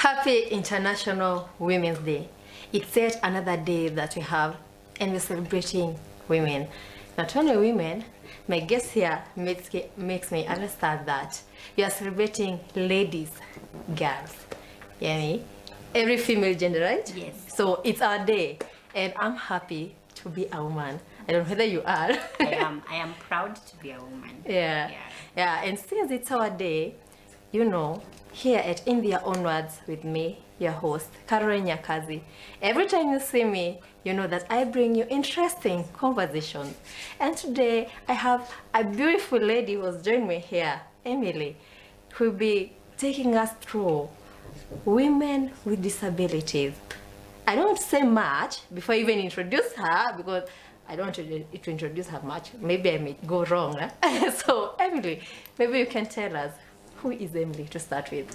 Happy International Women's Day. It's yet another day that we have, and we're celebrating women. Not only women, my guest here makes me understand that we are celebrating ladies, girls. Yeah, every female gender, right? Yes. So it's our day, and I'm happy to be a woman. I don't know whether you are. I am proud to be a woman. Yeah. And since it's our day, you know, here at In Their Own Words with me, your host, Caroline Nyakazi. Every time you see me, you know that I bring you interesting conversations. And today, I have a beautiful lady who's joined me here, Emily, who will be taking us through women with disabilities. I don't say much before I even introduce her, because I don't want to introduce her much. Maybe I may go wrong. So, Emily, maybe you can tell us, who is Emily to start with?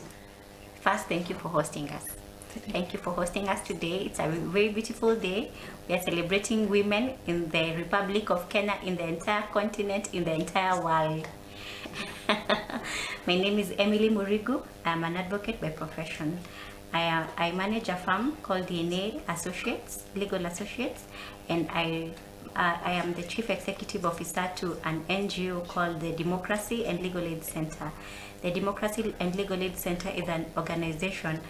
First, thank you for hosting us. Thank you for hosting us today. It's a very beautiful day. We are celebrating women in the Republic of Kenya, in the entire continent, in the entire world. My name is Emily Muriguh. I'm an advocate by profession. I manage a firm called DNA Associates, Legal Associates, and I am the Chief Executive Officer to an NGO called the Democracy and Legal Aid Center. The Democracy and Legal Aid Center is an organization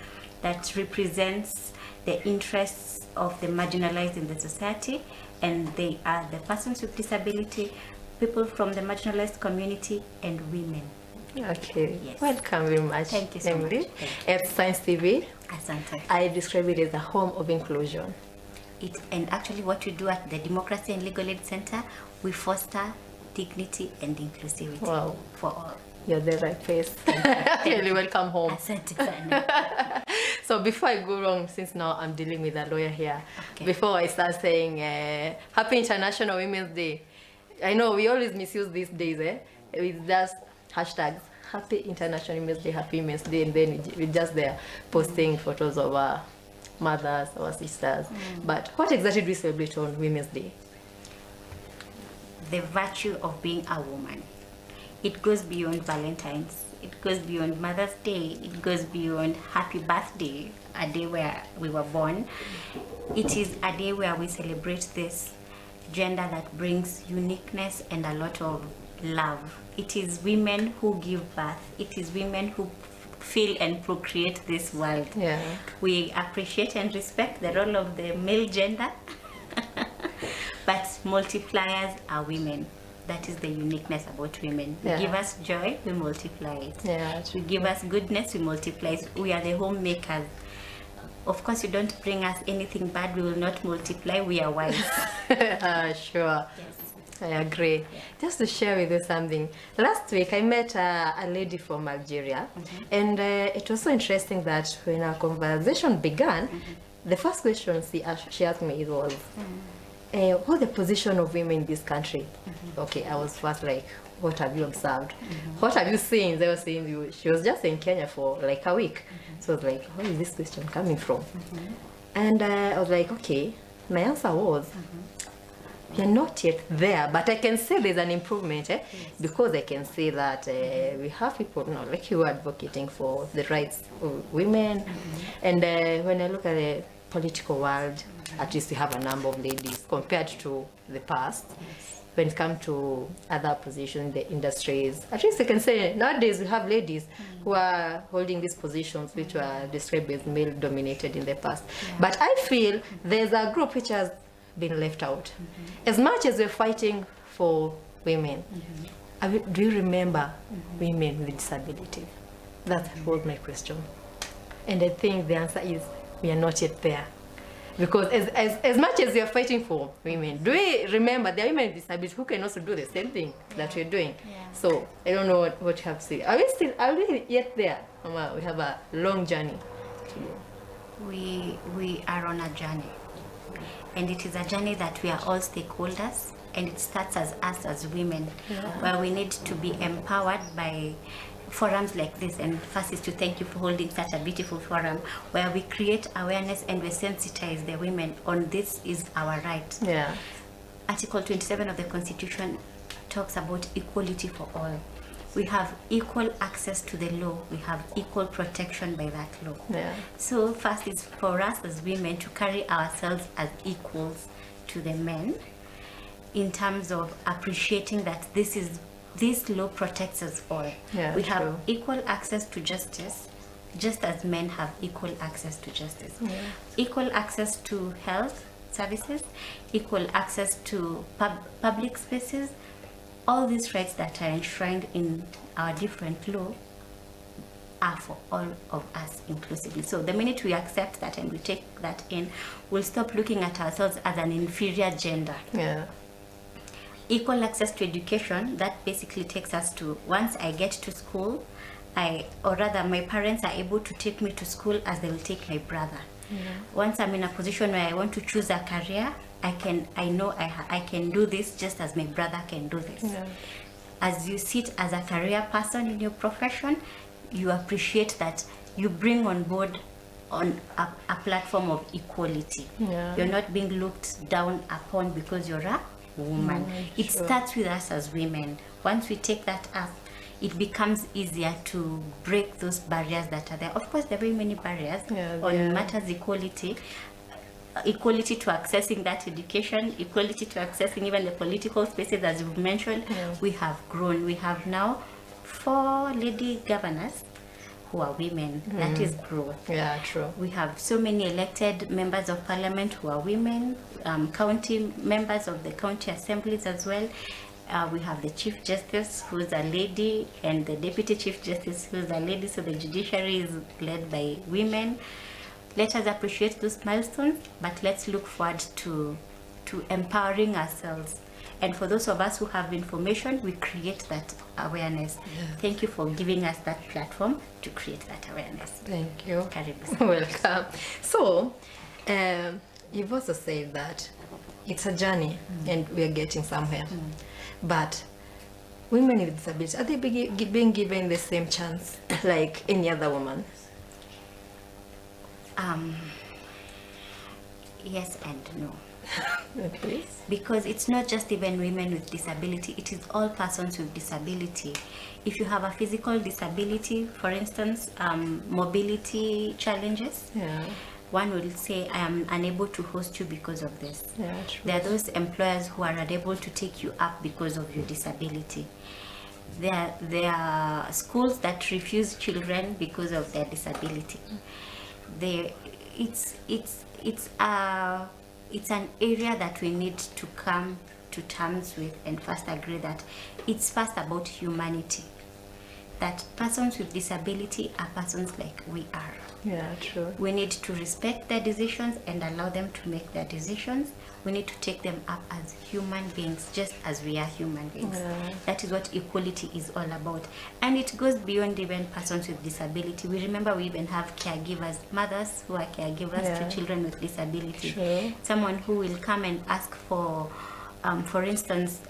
that represents the interests of the marginalized in the society, and they are the persons with disability, people from the marginalized community, and women. Okay, Yes. Welcome very much. Thank you so Emily. much. Thank At Science TV, Asante. I describe it as a home of inclusion. And actually what we do at the Democracy and Legal Aid Center, we foster dignity and inclusivity Wow. for all. You're the right place. Really welcome home. Asante sana. So before I go wrong, since now I'm dealing with a lawyer here, Okay. before I start saying Happy International Women's Day, I know we always misuse these days, with just hashtags, Happy International Women's Day, Happy Women's Day, and then we're just there posting photos of our mothers, our sisters. But what exactly do we celebrate on Women's Day? The virtue of being a woman. It goes beyond Valentine's. It goes beyond Mother's Day. It goes beyond Happy Birthday, a day where we were born. It is a day where we celebrate this gender that brings uniqueness and a lot of love. It is women who give birth. It is women who feel and procreate this world. Yeah. We appreciate and respect the role of the male gender, but multipliers are women. That is the uniqueness about women. You Yeah. give us joy, we multiply it. Yeah. You give us goodness, we multiply it. We are the homemakers. Of course, you don't bring us anything bad, we will not multiply, we are wise. Sure. Yes. I agree. Just to share with you something. Last week I met a lady from Algeria, and it was so interesting that when our conversation began, the first question she asked me was, what's the position of women in this country? Okay, I was first like, what have you observed? What have you seen? They were saying she was just in Kenya for like a week. So I was like, where is this question coming from? And I was like, okay, my answer was, we are not yet there, but I can say there's an improvement, because I can see that we have people now, like you, advocating for the rights of women. And when I look at the political world, at least we have a number of ladies compared to the past. When it comes to other positions in the industries, at least I can say nowadays we have ladies who are holding these positions which were described as male dominated in the past. But I feel there's a group which has been left out. As much as we're fighting for women, do you remember women with disability? That was my question. And I think the answer is we are not yet there. Because as much as we are fighting for women, do we remember there are women with disabilities who can also do the same thing that we're doing? So I don't know what you have to say. Are we yet there? We have a long journey to do. We are on a journey, and it is a journey that we are all stakeholders, and it starts as us as women, where we need to be empowered by forums like this. And first is to thank you for holding such a beautiful forum where we create awareness and we sensitize the women on this is our right. Article 27 of the Constitution talks about equality for all. we have equal access to the law, we have equal protection by that law. Yeah. So first is for us as women to carry ourselves as equals to the men in terms of appreciating that this law protects us all. Yeah, we have true. equal access to justice, just as men have equal access to justice. Yeah. Equal access to health services, equal access to public spaces. All these rights that are enshrined in our different law are for all of us inclusively. So the minute we accept that and we take that in, we'll stop looking at ourselves as an inferior gender. Yeah. Equal access to education, that basically takes us to, once I get to school, or rather my parents are able to take me to school as they will take my brother. Yeah. Once I'm in a position where I want to choose a career, I know I can do this just as my brother can do this. Yeah. As you sit as a career person in your profession, you appreciate that you bring on board on a platform of equality. Yeah. You're not being looked down upon because you're a woman. It sure. starts with us as women. Once we take that up, it becomes easier to break those barriers that are there. Of course, there are very many barriers on matters equality to accessing that education, equality to accessing even the political spaces, as you've mentioned. We have grown. We have now 4 lady governors who are women. That is growth. Yeah, true. We have so many elected members of parliament who are women, county members of the county assemblies as well. We have the Chief Justice, who's a lady, and the Deputy Chief Justice, who's a lady. So the judiciary is led by women. Let us appreciate those milestones, but let's look forward to empowering ourselves. And for those of us who have information, we create that awareness. Thank you for giving us that platform to create that awareness. Thank you. Karibu. Welcome. So, you've also said that it's a journey and we are getting somewhere. But women with disabilities, are they being given the same chance like any other woman? Yes and no. Okay. Because it's not just even women with disability, it is all persons with disability. If you have a physical disability, for instance, mobility challenges, one will say, I am unable to host you because of this. Yeah, true. There are those employers who are unable to take you up because of your disability. There are schools that refuse children because of their disability. It's an area that we need to come to terms with and first agree that it's first about humanity. That persons with disability are persons like we are. Yeah, true. We need to respect their decisions and allow them to make their decisions. We need to take them up as human beings, just as we are human beings. That is what equality is all about. And it goes beyond even persons with disability. We remember we even have caregivers, mothers who are caregivers to children with disability. True. Someone who will come and ask for instance,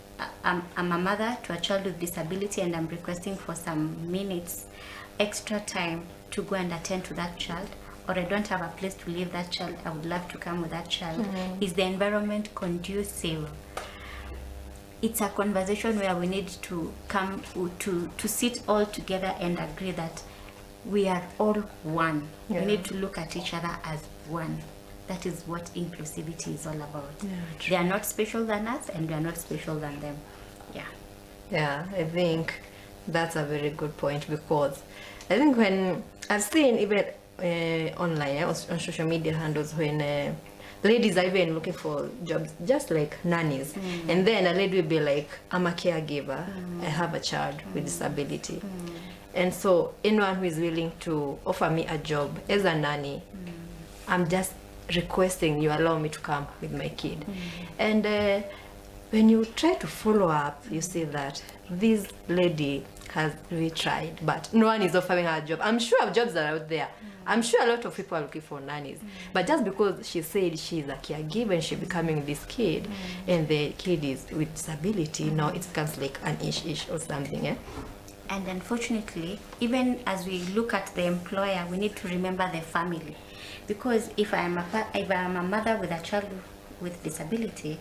I'm a mother to a child with disability and I'm requesting for some minutes extra time to go and attend to that child, or I don't have a place to leave that child, I would love to come with that child. Is the environment conducive? It's a conversation where we need to come to sit all together and agree that we are all one. We need to look at each other as one. That is what inclusivity is all about. They are not special than us and we are not special than them. Yeah, I think that's a very good point, because I think when I've seen even online on social media handles when ladies are even looking for jobs just like nannies, and then a lady will be like, I'm a caregiver, I have a child with disability, and so anyone who is willing to offer me a job as a nanny, I'm just requesting you allow me to come with my kid. And when you try to follow up, you see that this lady has really tried, but no one is offering her a job. I'm sure jobs are out there. I'm sure a lot of people are looking for nannies. But just because she said she's a caregiver and she's becoming this kid, and the kid is with disability, now it becomes like an ish or something. And unfortunately, even as we look at the employer, we need to remember the family. Because if I am a mother with a child with disability,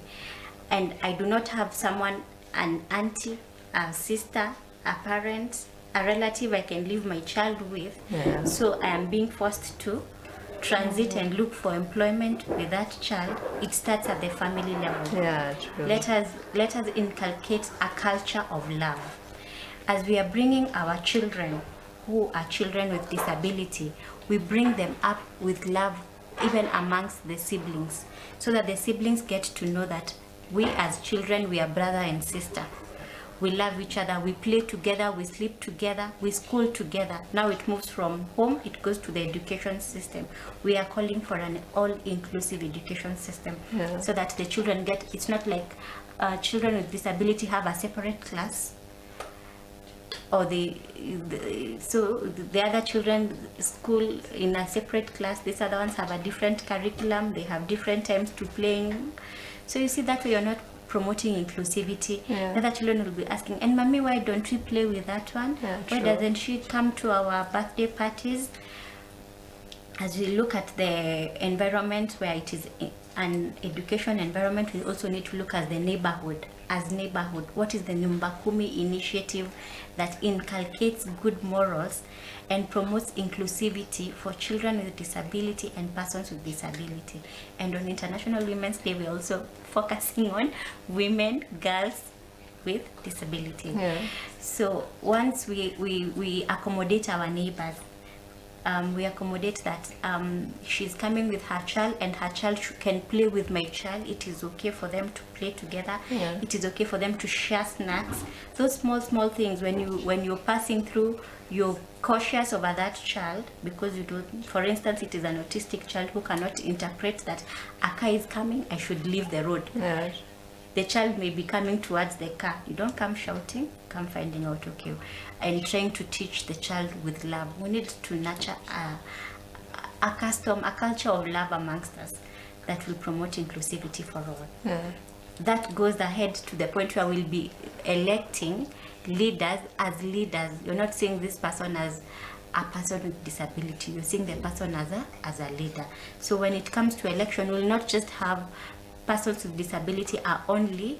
and I do not have someone, an auntie, a sister, a parent, a relative I can leave my child with. Yeah. So I am being forced to transit and look for employment with that child. It starts at the family level. Yeah, true. Let us inculcate a culture of love. As we are bringing our children who are children with disability, we bring them up with love even amongst the siblings, so that the siblings get to know that we as children, we are brother and sister. We love each other, we play together, we sleep together, we school together. Now it moves from home, it goes to the education system. We are calling for an all-inclusive education system, so that the children get, it's not like children with disability have a separate class, or so the other children school in a separate class. These other ones have a different curriculum, they have different times to playing. So you see that way you're not promoting inclusivity. Yeah. The other children will be asking, and mommy, why don't we play with that one? Yeah, Why true. doesn't she come to our birthday parties? As we look at the environment where it is an education environment, we also need to look at the neighborhood. As neighborhood, what is the Nyumba Kumi initiative that inculcates good morals and promotes inclusivity for children with disability and persons with disability? And on International Women's Day, we're also focusing on women, girls with disability. Yeah. So once we accommodate our neighbors, we accommodate that she's coming with her child, and her child can play with my child. It is okay for them to play together. Yeah. It is okay for them to share snacks. Those small things, when you're passing through, you're cautious over that child, because you don't, for instance, it is an autistic child who cannot interpret that a car is coming, I should leave the road. Yeah. The child may be coming towards the car. You don't come shouting, come finding out, okay, and trying to teach the child with love. We need to nurture a culture of love amongst us that will promote inclusivity for all. Yeah. That goes ahead to the point where we'll be electing leaders as leaders. You're not seeing this person as a person with disability. You're seeing the person as a leader. So when it comes to election, we'll not just have persons with disability are only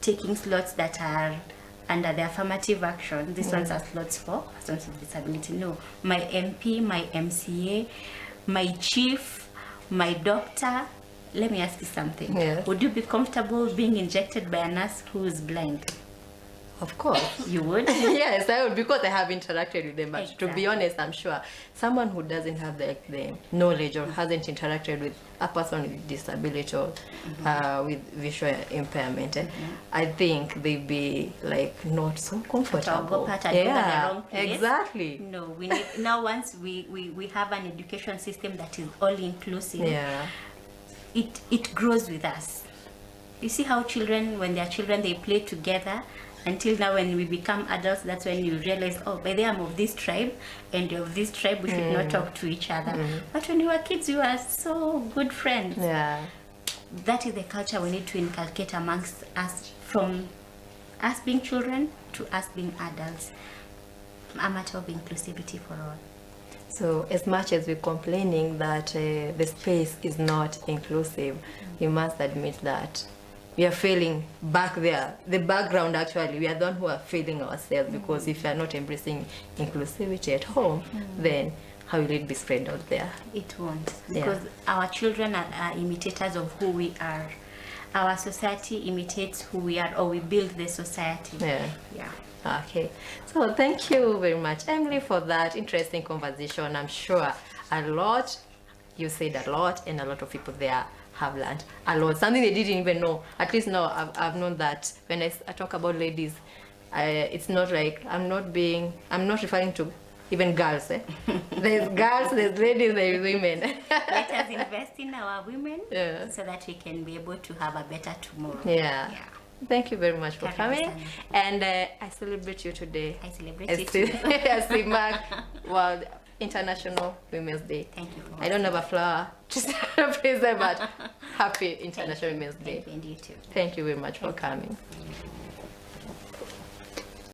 taking slots that are under the affirmative action. These ones are slots for persons with disability. No, my MP, my MCA, my chief, my doctor. Let me ask you something. Yeah. Would you be comfortable being injected by a nurse who is blind? Of course. You would? Yes, I would, because I have interacted with them. But to Exactly. be honest, I'm sure someone who doesn't have the knowledge or hasn't interacted with a person with disability or with visual impairment, I think they'd be like not so comfortable. Yeah, exactly. No, we need now. Once we have an education system that is all inclusive, Yeah. it grows with us. You see how children, when they're children, they play together. Until now, when we become adults, that's when you realize, oh, by the way, I'm of this tribe, and you're of this tribe, we should not talk to each other. But when we were kids, we were so good friends. Yeah. That is the culture we need to inculcate amongst us, from us being children to us being adults. A matter of inclusivity for all. So as much as we're complaining that the space is not inclusive, we must admit that we are failing back there. The background, actually, we are the one who are failing ourselves, because if we are not embracing inclusivity at home, then how will it be spread out there? It won't, because our children are imitators of who we are. Our society imitates who we are, or we build the society. Yeah. Okay. So thank you very much, Emily, for that interesting conversation. I'm sure you said a lot, and a lot of people there have learned a lot, something they didn't even know. At least now I've known that when I talk about ladies, it's not like I'm not referring to even girls. There's girls, there's ladies, there's women. Let us invest in our women, Yeah. so that we can be able to have a better tomorrow. Yeah. Thank you very much for Karibu coming. sana. And I celebrate you today. I celebrate as you too. as we mark World International Women's Day. Thank you. I don't have a flower to celebrate, but happy International Women's Day. Thank you, and you too. Thank you very much for coming.